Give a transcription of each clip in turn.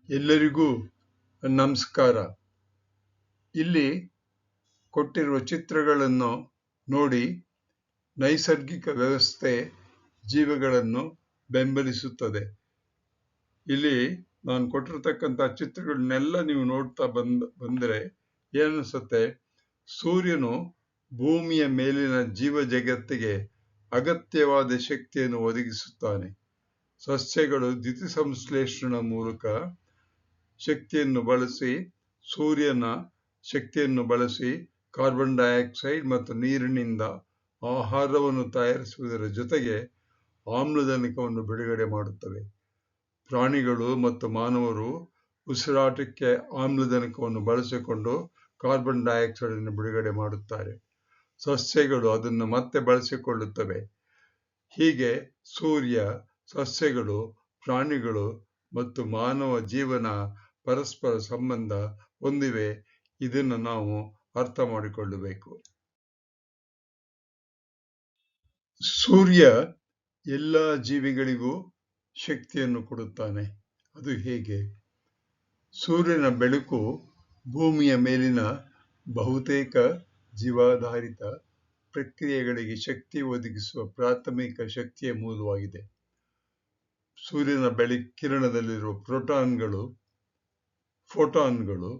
ಎಲ್ಲರಿಗೂ ನಮಸ್ಕಾರ. ಇಲ್ಲಿ ಕೊಟ್ಟಿರುವ ಚಿತ್ರಗಳನ್ನು ನೋಡಿ ನೈಸರ್ಗಿಕ ವ್ಯವಸ್ಥೆ ಜೀವಗಳನ್ನು ಬೆಂಬಲಿಸುತ್ತದೆ. ಇಲ್ಲಿ ನಾನು ಕೊಟ್ಟಿರತಕ್ಕಂಥ ಚಿತ್ರಗಳನ್ನೆಲ್ಲ ನೀವು ನೋಡ್ತಾ ಬಂದರೆ ಏನನ್ಸುತ್ತೆ, ಸೂರ್ಯನು ಭೂಮಿಯ ಮೇಲಿನ ಜೀವ ಜಗತ್ತಿಗೆ ಅಗತ್ಯವಾದ ಶಕ್ತಿಯನ್ನು ಒದಗಿಸುತ್ತಾನೆ. ಸಸ್ಯಗಳು ದ್ಯುತಿಸಂಶ್ಲೇಷಣ ಮೂಲಕ ಸೂರ್ಯನ ಶಕ್ತಿಯನ್ನು ಬಳಸಿ ಕಾರ್ಬನ್ ಡೈಆಕ್ಸೈಡ್ ಮತ್ತು ನೀರಿನಿಂದ ಆಹಾರವನ್ನು ತಯಾರಿಸುವುದರ ಜೊತೆಗೆ ಆಮ್ಲಜನಕವನ್ನು ಬಿಡುಗಡೆ ಮಾಡುತ್ತವೆ. ಪ್ರಾಣಿಗಳು ಮತ್ತು ಮಾನವರು ಉಸಿರಾಟಕ್ಕೆ ಆಮ್ಲಜನಕವನ್ನು ಬಳಸಿಕೊಂಡು ಕಾರ್ಬನ್ ಡೈಆಕ್ಸೈಡ್ ಅನ್ನು ಬಿಡುಗಡೆ ಮಾಡುತ್ತಾರೆ. ಸಸ್ಯಗಳು ಅದನ್ನು ಮತ್ತೆ ಬಳಸಿಕೊಳ್ಳುತ್ತವೆ. ಹೀಗೆ ಸೂರ್ಯ, ಸಸ್ಯಗಳು, ಪ್ರಾಣಿಗಳು ಮತ್ತು ಮಾನವ ಜೀವನ ಪರಸ್ಪರ ಸಂಬಂಧ ಹೊಂದಿವೆ. ಇದನ್ನು ನಾವು ಅರ್ಥ ಮಾಡಿಕೊಳ್ಳಬೇಕು. ಸೂರ್ಯ ಎಲ್ಲ ಜೀವಿಗಳಿಗೂ ಶಕ್ತಿಯನ್ನು ಕೊಡುತ್ತಾನೆ. ಅದು ಹೇಗೆ? ಸೂರ್ಯನ ಬೆಳಕು ಭೂಮಿಯ ಮೇಲಿನ ಬಹುತೇಕ ಜೀವಾಧಾರಿತ ಪ್ರಕ್ರಿಯೆಗಳಿಗೆ ಶಕ್ತಿ ಒದಗಿಸುವ ಪ್ರಾಥಮಿಕ ಶಕ್ತಿಯ ಮೂಲವಾಗಿದೆ. ಸೂರ್ಯನ ಕಿರಣದಲ್ಲಿರುವ ಫೋಟಾನ್ಗಳು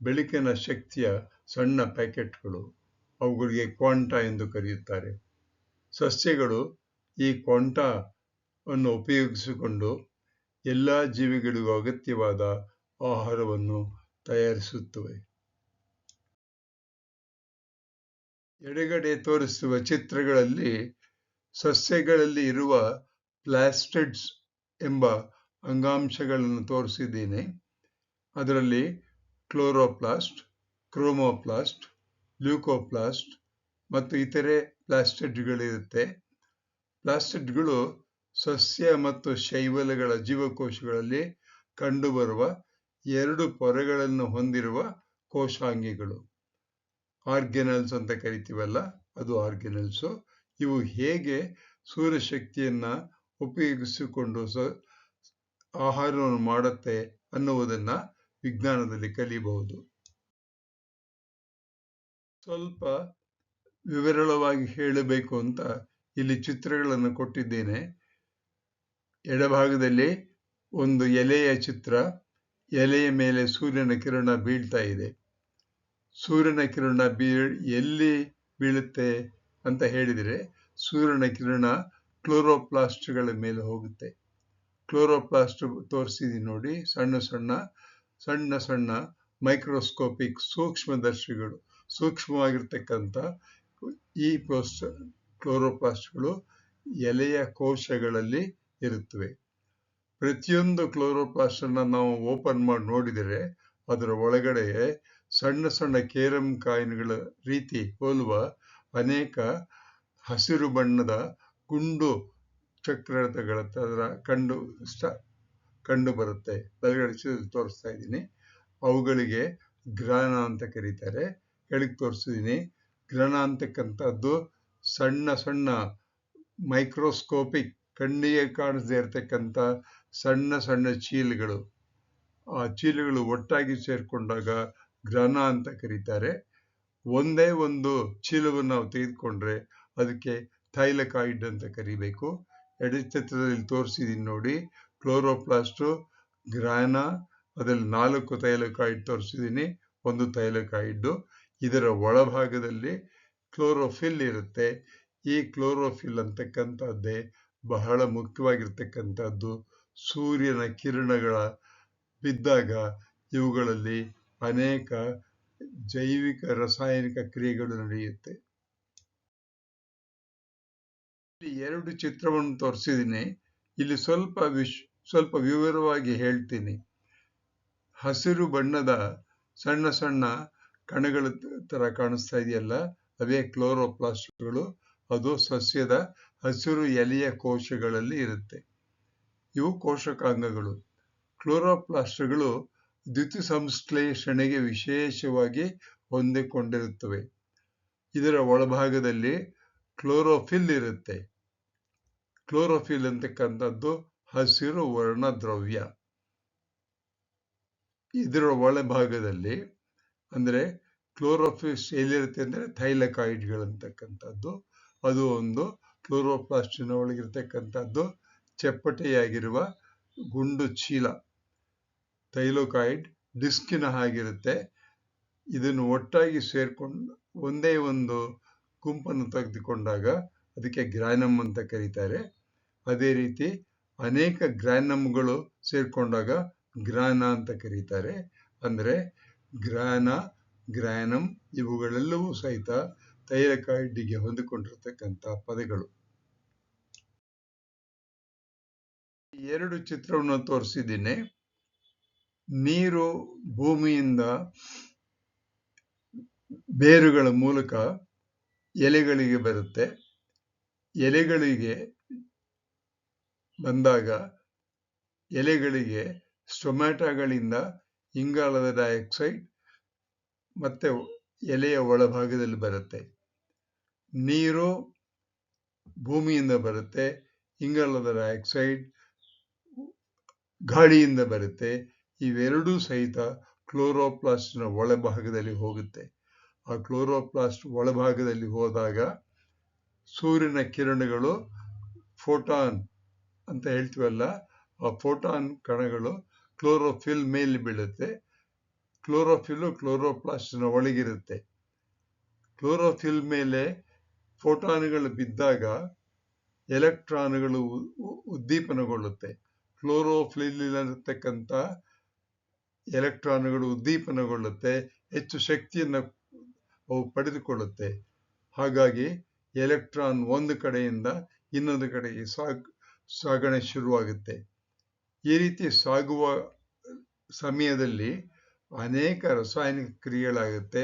ಬೆಳಕಿನ ಶಕ್ತಿಯ ಸಣ್ಣ ಪ್ಯಾಕೆಟ್ಗಳು. ಅವುಗಳಿಗೆ ಕ್ವಾಂಟಾ ಎಂದು ಕರೆಯುತ್ತಾರೆ. ಸಸ್ಯಗಳು ಈ ಕ್ವಾಂಟಾವನ್ನು ಉಪಯೋಗಿಸಿಕೊಂಡು ಎಲ್ಲ ಜೀವಿಗಳಿಗೂ ಅಗತ್ಯವಾದ ಆಹಾರವನ್ನು ತಯಾರಿಸುತ್ತವೆ. ಎಡಗಡೆ ತೋರಿಸುವ ಚಿತ್ರಗಳಲ್ಲಿ ಸಸ್ಯಗಳಲ್ಲಿ ಇರುವ ಪ್ಲಾಸ್ಟಿಡ್ಸ್ ಎಂಬ ಅಂಗಾಂಶಗಳನ್ನು ತೋರಿಸಿದ್ದೇನೆ. ಅದರಲ್ಲಿ ಕ್ಲೋರೋಪ್ಲಾಸ್ಟ್, ಕ್ರೋಮೋಪ್ಲಾಸ್ಟ್, ಲ್ಯೂಕೋಪ್ಲಾಸ್ಟ್ ಮತ್ತು ಇತರೆ ಪ್ಲಾಸ್ಟಿಡ್ಗಳಿರುತ್ತೆ. ಪ್ಲಾಸ್ಟಿಡ್ಗಳು ಸಸ್ಯ ಮತ್ತು ಶೈವಲಗಳ ಜೀವಕೋಶಗಳಲ್ಲಿ ಕಂಡುಬರುವ 2 ಪೊರೆಗಳನ್ನು ಹೊಂದಿರುವ ಕೋಶಾಂಗಿಗಳು. ಆರ್ಗೆನಲ್ಸ್ ಅಂತ ಕರಿತೀವಲ್ಲ, ಅದು ಆರ್ಗೆನಲ್ಸು. ಇವು ಹೇಗೆ ಸೂರ್ಯಶಕ್ತಿಯನ್ನ ಉಪಯೋಗಿಸಿಕೊಂಡು ಆಹಾರವನ್ನು ಮಾಡುತ್ತೆ ಅನ್ನುವುದನ್ನ ವಿಜ್ಞಾನದಲ್ಲಿ ಕಲಿಯಬಹುದು. ಸ್ವಲ್ಪ ವಿವರವಾಗಿ ಹೇಳಬೇಕು ಅಂತ ಇಲ್ಲಿ ಚಿತ್ರಗಳನ್ನು ಕೊಟ್ಟಿದ್ದೇನೆ. ಎಡಭಾಗದಲ್ಲಿ ಒಂದು ಎಲೆಯ ಚಿತ್ರ. ಎಲೆಯ ಮೇಲೆ ಸೂರ್ಯನ ಕಿರಣ ಬೀಳ್ತಾ ಇದೆ. ಸೂರ್ಯನ ಕಿರಣ ಎಲ್ಲಿ ಬೀಳುತ್ತೆ ಅಂತ ಹೇಳಿದರೆ, ಸೂರ್ಯನ ಕಿರಣ ಕ್ಲೋರೋಪ್ಲಾಸ್ಟ್ಗಳ ಮೇಲೆ ಹೋಗುತ್ತೆ. ಕ್ಲೋರೋಪ್ಲಾಸ್ಟ್ ತೋರಿಸಿದೀನಿ ನೋಡಿ, ಸಣ್ಣ ಸಣ್ಣ ಮೈಕ್ರೋಸ್ಕೋಪಿಕ್ ಸೂಕ್ಷ್ಮದರ್ಶಿಗಳು. ಸೂಕ್ಷ್ಮವಾಗಿರ್ತಕ್ಕಂಥ ಈ ಕ್ಲೋರೋಪ್ಲಾಸ್ಟ್ಗಳು ಎಲೆಯ ಕೋಶಗಳಲ್ಲಿ ಇರುತ್ತವೆ. ಪ್ರತಿಯೊಂದು ಕ್ಲೋರೋಪ್ಲಾಸ್ಟ್ ಅನ್ನ ನಾವು ಓಪನ್ ಮಾಡಿ ನೋಡಿದರೆ ಅದರ ಒಳಗಡೆ ಸಣ್ಣ ಕಂದು ಕಾಯಿನ್ಗಳ ರೀತಿ ಹೋಲುವ ಅನೇಕ ಹಸಿರು ಬಣ್ಣದ ಗುಂಡು ಚಕ್ರಗಳ ತರ ಕಂಡು ಬರುತ್ತೆ. ಬಲಗಡೆ ತೋರಿಸ್ತಾ ಇದ್ದೀನಿ. ಅವುಗಳಿಗೆ ಗ್ರಾನ ಅಂತ ಕರೀತಾರೆ. ಕೆಳಗೆ ತೋರಿಸಿದೀನಿ. ಗ್ರಾನ ಅಂತಕ್ಕಂಥದ್ದು ಸಣ್ಣ ಮೈಕ್ರೋಸ್ಕೋಪಿಕ್, ಕಣ್ಣಿಗೆ ಕಾಣಿಸದೇ ಇರತಕ್ಕಂಥ ಸಣ್ಣ ಚೀಲಗಳು. ಆ ಚೀಲಗಳು ಒಟ್ಟಾಗಿ ಸೇರ್ಕೊಂಡಾಗ ಗ್ರಾನ ಅಂತ ಕರೀತಾರೆ. ಒಂದೇ ಒಂದು ಚೀಲವನ್ನು ನಾವು ತೆಗೆದುಕೊಂಡ್ರೆ ಅದಕ್ಕೆ ಥೈಲಕಾಯ್ಡ್ ಅಂತ ಕರಿಬೇಕು. ಚಿತ್ರದಲ್ಲಿ ತೋರಿಸಿದೀನಿ ನೋಡಿ, ಕ್ಲೋರೋಪ್ಲಾಸ್ಟ್, ಗ್ರಾನ, ಅದರಲ್ಲಿ 4 ಥೈಲಕಾಯ್ಡ್ ತೋರಿಸಿದೀನಿ, 1 ಥೈಲಕಾಯ್ಡ್. ಇದರ ಒಳಭಾಗದಲ್ಲಿ ಕ್ಲೋರೋಫಿಲ್ ಇರುತ್ತೆ. ಈ ಕ್ಲೋರೋಫಿಲ್ ಅಂತಕ್ಕಂಥದ್ದೇ ಬಹಳ ಮುಖ್ಯವಾಗಿರ್ತಕ್ಕಂಥದ್ದು. ಸೂರ್ಯನ ಕಿರಣಗಳ ಬಿದ್ದಾಗ ಇವುಗಳಲ್ಲಿ ಅನೇಕ ಜೈವಿಕ ರಾಸಾಯನಿಕ ಕ್ರಿಯೆಗಳು ನಡೆಯುತ್ತೆ. ಇಲ್ಲಿ 2 ಚಿತ್ರವನ್ನು ತೋರಿಸಿದ್ದೀನಿ. ಇಲ್ಲಿ ಸ್ವಲ್ಪ ವಿವರವಾಗಿ ಹೇಳ್ತೀನಿ. ಹಸಿರು ಬಣ್ಣದ ಸಣ್ಣ ಕಣಗಳ ತರ ಕಾಣಿಸ್ತಾ ಇದೆಯಲ್ಲ, ಅವೇ ಕ್ಲೋರೋಪ್ಲಾಸ್ಟ್ಗಳು. ಅದು ಸಸ್ಯದ ಹಸಿರು ಎಲೆಯ ಕೋಶಗಳಲ್ಲಿ ಇರುತ್ತೆ. ಇವು ಕೋಶಕಾಂಗಗಳು. ಕ್ಲೋರೋಪ್ಲಾಸ್ಟ್ಗಳು ದ್ಯುತಿಸಂಶ್ಲೇಷಣೆಗೆ ವಿಶೇಷವಾಗಿ ಹೊಂದಿಕೊಂಡಿರುತ್ತವೆ. ಇದರ ಒಳಭಾಗದಲ್ಲಿ ಕ್ಲೋರೋಫಿಲ್ ಇರುತ್ತೆ. ಕ್ಲೋರೋಫಿಲ್ ಅಂತಕ್ಕಂಥದ್ದು ಹಸಿರು ವರ್ಣ ದ್ರವ್ಯ. ಇದರ ಒಳಭಾಗದಲ್ಲಿ ಅಂದರೆ ಕ್ಲೋರೋಫಿಲ್ ಎಲ್ಲಿರುತ್ತೆ ಅಂದರೆ ಥೈಲಕಾಯ್ಡ್ಗಳಂತಕ್ಕಂಥದ್ದು. ಅದು ಒಂದು ಕ್ಲೋರೋಪ್ಲಾಸ್ಟಿನ ಒಳಗಿರ್ತಕ್ಕಂಥದ್ದು ಚಪ್ಪಟೆಯಾಗಿರುವ ಗುಂಡು ಚೀಲ, ಥೈಲೋಕಾಯ್ಡ್ ಡಿಸ್ಕಿನ ಹಾಗಿರುತ್ತೆ. ಇದನ್ನು ಒಟ್ಟಾಗಿ ಸೇರ್ಕೊಂಡು ಒಂದೇ ಒಂದು ಗುಂಪನ್ನು ತೆಗೆದುಕೊಂಡಾಗ ಅದಕ್ಕೆ ಗ್ರಾನಮ್ ಅಂತ ಕರೀತಾರೆ. ಅದೇ ರೀತಿ ಅನೇಕ ಗ್ರಾನಮ್ಗಳು ಸೇರ್ಕೊಂಡಾಗ ಗ್ರಾನ ಅಂತ ಕರೀತಾರೆ. ಅಂದರೆ ಗ್ರಾನ, ಗ್ರಾನಮ್ ಇವುಗಳೆಲ್ಲವೂ ಸಹಿತ ಥೈಲಕಾಯ್ಡಿಗೆ ಹೊಂದಿಕೊಂಡಿರ್ತಕ್ಕಂಥ ಪದಗಳು. ಎರಡು ಚಿತ್ರವನ್ನು ತೋರಿಸಿದ್ದೀನಿ. ನೀರು ಭೂಮಿಯಿಂದ ಬೇರುಗಳ ಮೂಲಕ ಎಲೆಗಳಿಗೆ ಬರುತ್ತೆ. ಎಲೆಗಳಿಗೆ ಬಂದಾಗ ಎಲೆಗಳಿಗೆ ಸ್ಟೊಮ್ಯಾಟಾಗಳಿಂದ ಇಂಗಾಲದ ಡೈಆಕ್ಸೈಡ್ ಮತ್ತೆ ಎಲೆಯ ಒಳಭಾಗದಲ್ಲಿ ಬರುತ್ತೆ. ನೀರು ಭೂಮಿಯಿಂದ ಬರುತ್ತೆ, ಇಂಗಾಲದ ಡೈಆಕ್ಸೈಡ್ ಗಾಳಿಯಿಂದ ಬರುತ್ತೆ. ಇವೆರಡೂ ಸಹಿತ ಕ್ಲೋರೋಪ್ಲಾಸ್ಟ್ನ ಒಳಭಾಗದಲ್ಲಿ ಹೋಗುತ್ತೆ. ಆ ಕ್ಲೋರೋಪ್ಲಾಸ್ಟ್ ಒಳಭಾಗದಲ್ಲಿ ಹೋದಾಗ ಸೂರ್ಯನ ಕಿರಣಗಳು, ಫೋಟಾನ್ ಅಂತ ಹೇಳ್ತೀವಲ್ಲ, ಆ ಫೋಟಾನ್ ಕಣಗಳು ಕ್ಲೋರೋಫಿಲ್ ಮೇಲೆ ಬೀಳುತ್ತೆ. ಕ್ಲೋರೋಫಿಲ್ ಕ್ಲೋರೋಪ್ಲಾಸ್ಟ್ನ ಒಳಗಿರುತ್ತೆ. ಕ್ಲೋರೋಫಿಲ್ ಮೇಲೆ ಫೋಟಾನ್ಗಳು ಬಿದ್ದಾಗ ಎಲೆಕ್ಟ್ರಾನ್ಗಳು ಉದ್ದೀಪನಗೊಳ್ಳುತ್ತೆ. ಕ್ಲೋರೋಫಿಲ್ ಎಲೆಕ್ಟ್ರಾನ್ಗಳು ಉದ್ದೀಪನಗೊಳ್ಳುತ್ತೆ, ಹೆಚ್ಚು ಶಕ್ತಿಯನ್ನು ಅವು ಪಡೆದುಕೊಳ್ಳುತ್ತೆ. ಹಾಗಾಗಿ ಎಲೆಕ್ಟ್ರಾನ್ ಒಂದು ಕಡೆಯಿಂದ ಇನ್ನೊಂದು ಕಡೆಗೆ ಸಾಗಣೆ ಶುರುವಾಗುತ್ತೆ. ಈ ರೀತಿ ಸಾಗುವ ಸಮಯದಲ್ಲಿ ಅನೇಕ ರಾಸಾಯನಿಕ ಕ್ರಿಯೆಗಳಾಗುತ್ತೆ.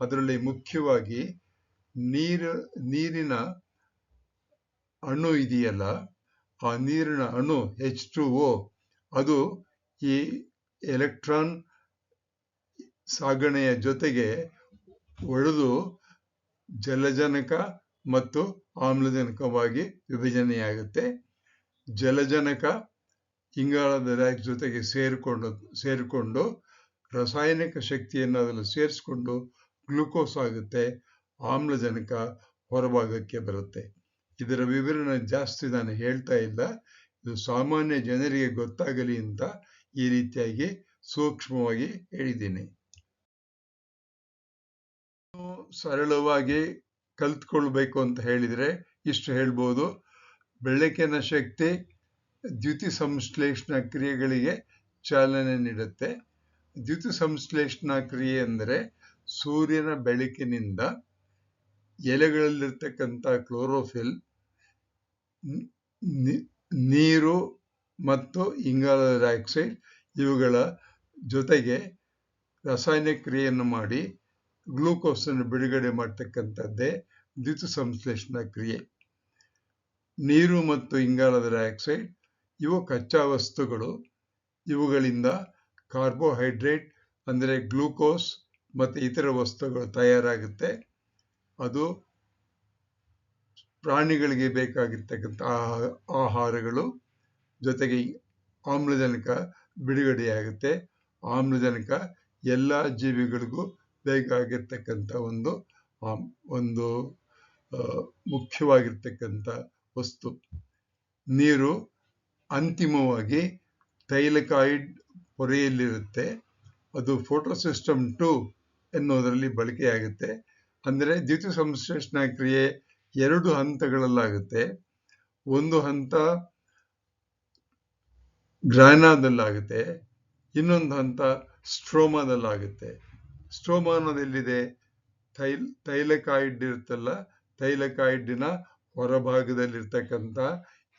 ಅದರಲ್ಲಿ ಮುಖ್ಯವಾಗಿ ನೀರಿನ ಅಣು ಇದೆಯಲ್ಲ, ಆ ನೀರಿನ ಅಣು H2O ಅದು ಈ ಎಲೆಕ್ಟ್ರಾನ್ ಸಾಗಣೆಯ ಜೊತೆಗೆ ಒಡೆದು ಜಲಜನಕ ಮತ್ತು ಆಮ್ಲಜನಕವಾಗಿ ವಿಭಜನೆಯಾಗುತ್ತೆ. ಜಲಜನಕ ಇಂಗಾಲದ ಡೈಆಕ್ಸೈಡ್ ಜೊತೆಗೆ ಸೇರಿಕೊಂಡು ರಾಸಾಯನಿಕ ಶಕ್ತಿಯನ್ನು ಅದನ್ನು ಸೇರಿಸಿಕೊಂಡು ಗ್ಲೂಕೋಸ್ ಆಗುತ್ತೆ. ಆಮ್ಲಜನಕ ಹೊರಭಾಗಕ್ಕೆ ಬರುತ್ತೆ. ಇದರ ವಿವರಣೆ ಜಾಸ್ತಿ ನಾನು ಹೇಳ್ತಾ ಇಲ್ಲ, ಇದು ಸಾಮಾನ್ಯ ಜನರಿಗೆ ಗೊತ್ತಾಗಲಿ ಅಂತ ಈ ರೀತಿಯಾಗಿ ಸೂಕ್ಷ್ಮವಾಗಿ ಹೇಳಿದ್ದೀನಿ. ಸರಳವಾಗಿ ಕಲ್ತ್ಕೊಳ್ಬೇಕು ಅಂತ ಹೇಳಿದರೆ ಇಷ್ಟು ಹೇಳ್ಬೋದು. ಬೆಳಕಿನ ಶಕ್ತಿ ದ್ಯುತಿ ಸಂಶ್ಲೇಷಣಾ ಕ್ರಿಯೆಗಳಿಗೆ ಚಾಲನೆ ನೀಡುತ್ತೆ. ದ್ಯುತಿ ಸಂಶ್ಲೇಷಣಾ ಕ್ರಿಯೆ ಅಂದರೆ ಸೂರ್ಯನ ಬೆಳಕಿನಿಂದ ಎಲೆಗಳಲ್ಲಿರ್ತಕ್ಕಂಥ ಕ್ಲೋರೋಫಿಲ್ ನೀರು ಮತ್ತು ಇಂಗಾಲದ ಡೈಆಕ್ಸೈಡ್ ಇವುಗಳ ಜೊತೆಗೆ ರಾಸಾಯನಿಕ ಕ್ರಿಯೆಯನ್ನು ಮಾಡಿ ಗ್ಲೂಕೋಸ್ ಅನ್ನು ಬಿಡುಗಡೆ ಮಾಡ್ತಕ್ಕಂಥದ್ದೇ ದ್ಯುತಿ ಸಂಶ್ಲೇಷಣಾ ಕ್ರಿಯೆ. ನೀರು ಮತ್ತು ಇಂಗಾಲದ ಡೈಆಕ್ಸೈಡ್ ಇವು ಕಚ್ಚಾ ವಸ್ತುಗಳು. ಇವುಗಳಿಂದ ಕಾರ್ಬೋಹೈಡ್ರೇಟ್ ಅಂದರೆ ಗ್ಲೂಕೋಸ್ ಮತ್ತು ಇತರ ವಸ್ತುಗಳು ತಯಾರಾಗುತ್ತೆ. ಅದು ಪ್ರಾಣಿಗಳಿಗೆ ಬೇಕಾಗಿರ್ತಕ್ಕಂಥ ಆಹಾರಗಳು. ಜೊತೆಗೆ ಆಮ್ಲಜನಕ ಬಿಡುಗಡೆಯಾಗುತ್ತೆ. ಆಮ್ಲಜನಕ ಎಲ್ಲ ಜೀವಿಗಳಿಗೂ ಬೇಕಾಗಿರ್ತಕ್ಕಂಥ ಒಂದು ಮುಖ್ಯವಾಗಿರ್ತಕ್ಕಂಥ ವಸ್ತು. ನೀರು ಅಂತಿಮವಾಗಿ ಥೈಲಕಾಯ್ಡ್ ಪೊರೆಯಲ್ಲಿರುತ್ತೆ. ಅದು ಫೋಟೋಸಿಸ್ಟಮ್ 2 ಎನ್ನುವುದರಲ್ಲಿ ಬಳಕೆಯಾಗುತ್ತೆ. ಅಂದರೆ ದ್ಯುತಿ ಸಂಶ್ಲೇಷಣಾ ಕ್ರಿಯೆ 2 ಹಂತಗಳಲ್ಲಾಗುತ್ತೆ. ಒಂದು ಹಂತ ಗ್ರಾನಾದಲ್ಲಾಗುತ್ತೆ, ಇನ್ನೊಂದು ಹಂತ ಸ್ಟ್ರೋಮಾದಲ್ಲಾಗುತ್ತೆ. ಸ್ಟ್ರೋಮಾ ಅನ್ನೋದೆಲ್ಲಿದೆ? ಥೈಲಕಾಯ್ಡ್ ಇರುತ್ತಲ್ಲ, ಥೈಲಕಾಯ್ಡಿನ ಹೊರಭಾಗದಲ್ಲಿರ್ತಕ್ಕಂಥ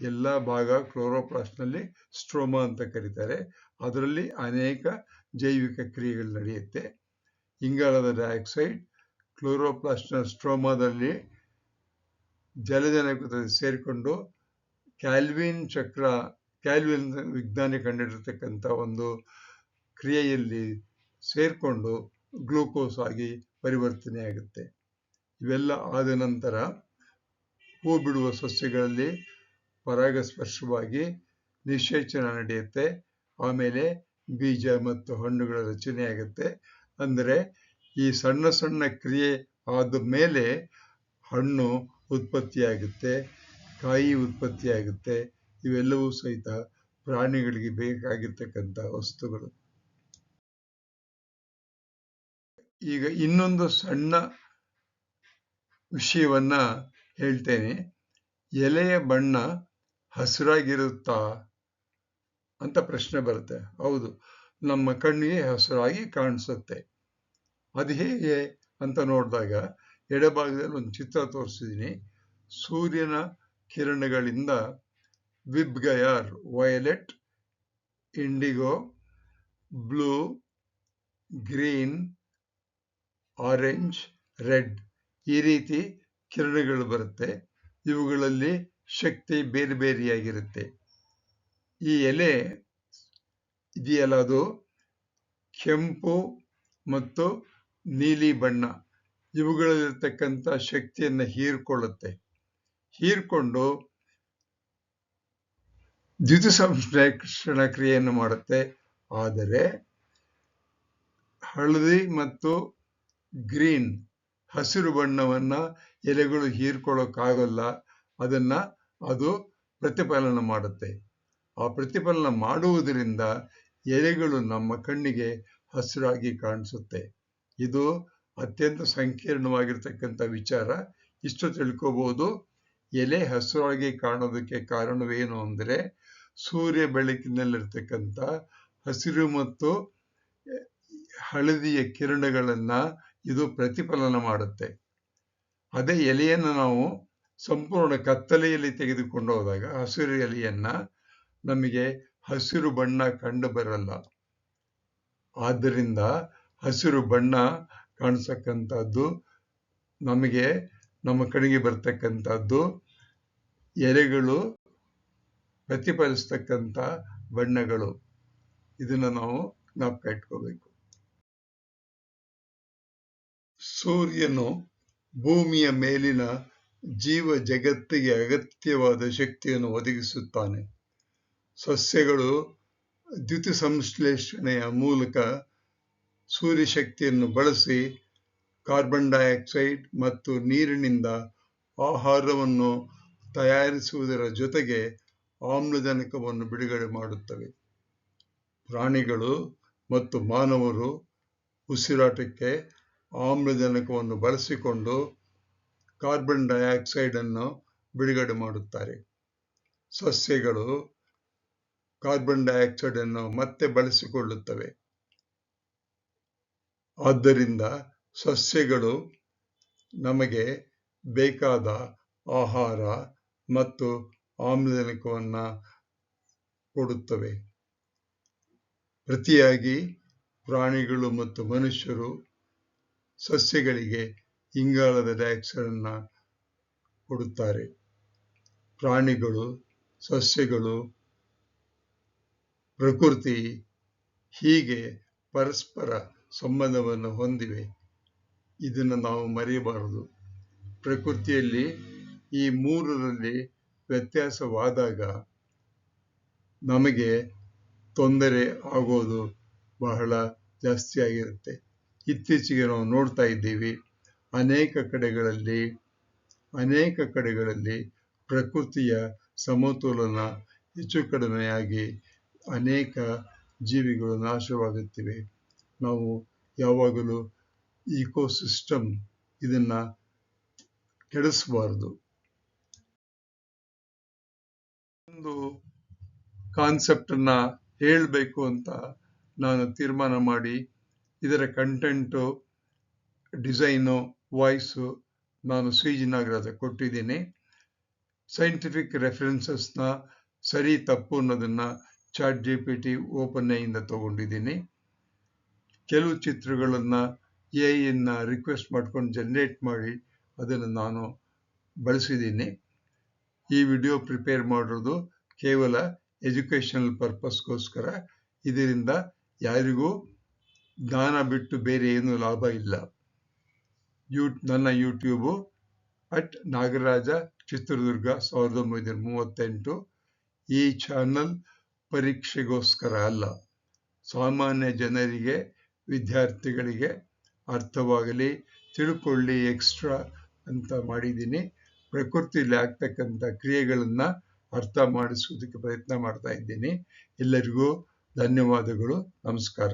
ಎಲ್ಲ ಭಾಗ ಕ್ಲೋರೋಪ್ಲಾಸ್ಟ್ನಲ್ಲಿ ಸ್ಟ್ರೋಮಾ ಅಂತ ಕರೀತಾರೆ. ಅದರಲ್ಲಿ ಅನೇಕ ಜೈವಿಕ ಕ್ರಿಯೆಗಳು ನಡೆಯುತ್ತೆ. ಇಂಗಾಲದ ಡೈಆಕ್ಸೈಡ್ ಕ್ಲೋರೋಪ್ಲಾಸ್ಟ್ನ ಸ್ಟ್ರೋಮಾದಲ್ಲಿ ಜಲಜನಕದಲ್ಲಿ ಸೇರಿಕೊಂಡು ಕ್ಯಾಲ್ವಿನ್ ವಿಜ್ಞಾನಿ ಕಂಡಿಡಿರ್ತಕ್ಕಂಥ ಒಂದು ಕ್ರಿಯೆಯಲ್ಲಿ ಸೇರಿಕೊಂಡು ಗ್ಲೂಕೋಸ್ ಆಗಿ ಪರಿವರ್ತನೆ ಆಗುತ್ತೆ. ಇವೆಲ್ಲ ಆದ ನಂತರ ಹೂ ಬಿಡುವ ಸಸ್ಯಗಳಲ್ಲಿ ಪರಾಗಸ್ಪರ್ಶವಾಗಿ ನಿಷೇಚನ ನಡೆಯುತ್ತೆ. ಆಮೇಲೆ ಬೀಜ ಮತ್ತು ಹಣ್ಣುಗಳ ರಚನೆ ಆಗುತ್ತೆ. ಅಂದರೆ ಈ ಸಣ್ಣ ಸಣ್ಣ ಕ್ರಿಯೆ ಆದ ಮೇಲೆ ಹಣ್ಣು ಉತ್ಪತ್ತಿಯಾಗುತ್ತೆ, ಕಾಯಿ ಉತ್ಪತ್ತಿಯಾಗುತ್ತೆ. ಇವೆಲ್ಲವೂ ಸಹಿತ ಪ್ರಾಣಿಗಳಿಗೆ ಬೇಕಾಗಿರ್ತಕ್ಕಂಥ ವಸ್ತುಗಳು. ಈಗ ಇನ್ನೊಂದು ಸಣ್ಣ ವಿಷಯವನ್ನ ಹೇಳ್ತೇನೆ. ಎಲೆಯ ಬಣ್ಣ ಹಸಿರಾಗಿರುತ್ತಾ ಅಂತ ಪ್ರಶ್ನೆ ಬರುತ್ತೆ. ಹೌದು, ನಮ್ಮ ಕಣ್ಣಿಗೆ ಹಸಿರಾಗಿ ಕಾಣಿಸುತ್ತೆ. ಅದು ಹೇಗೆ ಅಂತ ನೋಡಿದಾಗ ಎಡಭಾಗದಲ್ಲಿ ಒಂದು ಚಿತ್ರ ತೋರಿಸಿದ್ದೀನಿ. ಸೂರ್ಯನ ಕಿರಣಗಳಿಂದ VIBGYOR, violet, indigo, blue, green, orange, red ಈ ರೀತಿ ಕಿರಣಗಳು ಬರುತ್ತೆ. ಇವುಗಳಲ್ಲಿ ಶಕ್ತಿ ಬೇರೆ ಬೇರೆಯಾಗಿರುತ್ತೆ. ಈ ಎಲೆ ಇದೆಯಲ್ಲ, ಅದು ಕೆಂಪು ಮತ್ತು ನೀಲಿ ಬಣ್ಣ ಇವುಗಳಲ್ಲಿರ್ತಕ್ಕಂಥ ಶಕ್ತಿಯನ್ನು ಹೀರ್ಕೊಳ್ಳುತ್ತೆ. ಹೀರ್ಕೊಂಡು ದ್ಯುತಿಸಂಶ್ಲೇಷಣ ಕ್ರಿಯೆಯನ್ನು ಮಾಡುತ್ತೆ. ಆದರೆ ಹಳದಿ ಮತ್ತು ಗ್ರೀನ್ ಹಸಿರು ಬಣ್ಣವನ್ನ ಎಲೆಗಳು ಹೀರ್ಕೊಳ್ಳೋಕ್ಕಾಗಲ್ಲ. ಅದು ಪ್ರತಿಫಲನ ಮಾಡುತ್ತೆ. ಆ ಪ್ರತಿಫಲನ ಮಾಡುವುದರಿಂದ ಎಲೆಗಳು ನಮ್ಮ ಕಣ್ಣಿಗೆ ಹಸಿರಾಗಿ ಕಾಣಿಸುತ್ತೆ. ಇದು ಅತ್ಯಂತ ಸಂಕೀರ್ಣವಾಗಿರ್ತಕ್ಕಂಥ ವಿಚಾರ. ಇಷ್ಟು ತಿಳ್ಕೋಬಹುದು. ಎಲೆ ಹಸಿರಾಗಿ ಕಾಣೋದಕ್ಕೆ ಕಾರಣವೇನು ಅಂದರೆ ಸೂರ್ಯ ಬೆಳಕಿನಲ್ಲಿರ್ತಕ್ಕಂಥ ಹಸಿರು ಮತ್ತು ಹಳದಿಯ ಕಿರಣಗಳನ್ನ ಇದು ಪ್ರತಿಫಲನ ಮಾಡುತ್ತೆ. ಅದೇ ಎಲೆಯನ್ನು ನಾವು ಸಂಪೂರ್ಣ ಕತ್ತಲೆಯಲ್ಲಿ ತೆಗೆದುಕೊಂಡು ಹೋದಾಗ ಹಸಿರು ಎಲೆಯನ್ನ ನಮಗೆ ಹಸಿರು ಬಣ್ಣ ಕಂಡು ಬರಲ್ಲ. ಆದ್ದರಿಂದ ಹಸಿರು ಬಣ್ಣ ಕಾಣಿಸತಕ್ಕಂಥದ್ದು ನಮಗೆ ನಮ್ಮ ಕಡೆಗೆ ಬರ್ತಕ್ಕಂಥದ್ದು ಎಲೆಗಳು ಪ್ರತಿಫಲಿಸ್ತಕ್ಕಂಥ ಬಣ್ಣಗಳು. ಇದನ್ನ ನಾವು ಜ್ಞಾಪಕ ಇಟ್ಕೋಬೇಕು. ಸೂರ್ಯನು ಭೂಮಿಯ ಮೇಲಿನ ಜೀವ ಜಗತ್ತಿಗೆ ಅಗತ್ಯವಾದ ಶಕ್ತಿಯನ್ನು ಒದಗಿಸುತ್ತಾನೆ. ಸಸ್ಯಗಳು ದ್ಯುತಿ ಸಂಶ್ಲೇಷಣೆಯ ಮೂಲಕ ಸೂರ್ಯಶಕ್ತಿಯನ್ನು ಬಳಸಿ ಕಾರ್ಬನ್ ಡೈಆಕ್ಸೈಡ್ ಮತ್ತು ನೀರಿನಿಂದ ಆಹಾರವನ್ನು ತಯಾರಿಸುವುದರ ಜೊತೆಗೆ ಆಮ್ಲಜನಕವನ್ನು ಬಿಡುಗಡೆ ಮಾಡುತ್ತವೆ. ಪ್ರಾಣಿಗಳು ಮತ್ತು ಮಾನವರು ಉಸಿರಾಟಕ್ಕೆ ಆಮ್ಲಜನಕವನ್ನು ಬಳಸಿಕೊಂಡು ಕಾರ್ಬನ್ ಡೈಆಕ್ಸೈಡ್ ಅನ್ನು ಬಿಡುಗಡೆ ಮಾಡುತ್ತಾರೆ. ಸಸ್ಯಗಳು ಕಾರ್ಬನ್ ಡೈಆಕ್ಸೈಡ್ ಅನ್ನು ಮತ್ತೆ ಬಳಸಿಕೊಳ್ಳುತ್ತವೆ. ಆದ್ದರಿಂದ ಸಸ್ಯಗಳು ನಮಗೆ ಬೇಕಾದ ಆಹಾರ ಮತ್ತು ಆಮ್ಲಜನಕವನ್ನು ಕೊಡುತ್ತವೆ. ಪ್ರತಿಯಾಗಿ ಪ್ರಾಣಿಗಳು ಮತ್ತು ಮನುಷ್ಯರು ಸಸ್ಯಗಳಿಗೆ ಇಂಗಾಲದ ಡೈಆಕ್ಸೈಡ್ ಅನ್ನು ಕೊಡುತ್ತಾರೆ. ಪ್ರಾಣಿಗಳು, ಸಸ್ಯಗಳು, ಪ್ರಕೃತಿ ಹೀಗೆ ಪರಸ್ಪರ ಸಂಬಂಧವನ್ನು ಹೊಂದಿವೆ. ಇದನ್ನು ನಾವು ಮರೆಯಬಾರದು. ಪ್ರಕೃತಿಯಲ್ಲಿ ಈ ಮೂರರಲ್ಲಿ ವ್ಯತ್ಯಾಸವಾದಾಗ ನಮಗೆ ತೊಂದರೆ ಆಗೋದು ಬಹಳ ಜಾಸ್ತಿ ಆಗಿರುತ್ತೆ. ಇತ್ತೀಚೆಗೆ ನಾವು ನೋಡ್ತಾ ಇದ್ದೀವಿ, ಅನೇಕ ಕಡೆಗಳಲ್ಲಿ ಪ್ರಕೃತಿಯ ಸಮತೋಲನ ಹೆಚ್ಚು ಕಡಿಮೆಯಾಗಿ ಅನೇಕ ಜೀವಿಗಳು ನಾಶವಾಗುತ್ತಿವೆ. ನಾವು ಯಾವಾಗಲೂ ಇಕೋಸಿಸ್ಟಮ್ ಇದನ್ನ ಕೆಡಿಸಬಾರದು. ಒಂದು ಕಾನ್ಸೆಪ್ಟ್ ಅನ್ನ ಹೇಳಬೇಕು ಅಂತ ನಾನು ತೀರ್ಮಾನ ಮಾಡಿ ಇದರ ಕಂಟೆಂಟು, ಡಿಸೈನು, ವಾಯ್ಸು ನಾನು ಸಿ.ಜಿ. ನಾಗರಾಜ ಕೊಟ್ಟಿದ್ದೀನಿ. ಸೈಂಟಿಫಿಕ್ ರೆಫರೆನ್ಸಸ್ನ ಸರಿ ತಪ್ಪು ಅನ್ನೋದನ್ನ ChatGPT ಓಪನ್ ಇಂದ ತಗೊಂಡಿದ್ದೀನಿ. ಕೆಲವು ಚಿತ್ರಗಳನ್ನ AI ರಿಕ್ವೆಸ್ಟ್ ಮಾಡ್ಕೊಂಡು ಜನರೇಟ್ ಮಾಡಿ ಅದನ್ನು ನಾನು ಬಳಸಿದ್ದೀನಿ. ಈ ವಿಡಿಯೋ ಪ್ರಿಪೇರ್ ಮಾಡೋದು ಕೇವಲ ಎಜುಕೇಶನಲ್ ಪರ್ಪಸ್ಗೋಸ್ಕರ. ಇದರಿಂದ ಯಾರಿಗೂ ಜ್ಞಾನ ಬಿಟ್ಟು ಬೇರೆ ಏನೂ ಲಾಭ ಇಲ್ಲ. ನನ್ನ ಯೂಟ್ಯೂಬು @ನಾಗರಾಜ ಚಿತ್ರದುರ್ಗ 1938. ಈ ಚಾನಲ್ ಪರೀಕ್ಷೆಗೋಸ್ಕರ ಅಲ್ಲ, ಸಾಮಾನ್ಯ ಜನರಿಗೆ, ವಿದ್ಯಾರ್ಥಿಗಳಿಗೆ ಅರ್ಥವಾಗಲಿ, ತಿಳ್ಕೊಳ್ಳಿ ಎಕ್ಸ್ಟ್ರಾ ಅಂತ ಮಾಡಿದ್ದೀನಿ. ಪ್ರಕೃತಿಯಲ್ಲಿ ಆಗ್ತಕ್ಕಂಥ ಕ್ರಿಯೆಗಳನ್ನು ಅರ್ಥ ಮಾಡಿಸುವುದಕ್ಕೆ ಪ್ರಯತ್ನ ಮಾಡ್ತಾ ಇದ್ದೀನಿ. ಎಲ್ಲರಿಗೂ ಧನ್ಯವಾದಗಳು. ನಮಸ್ಕಾರ.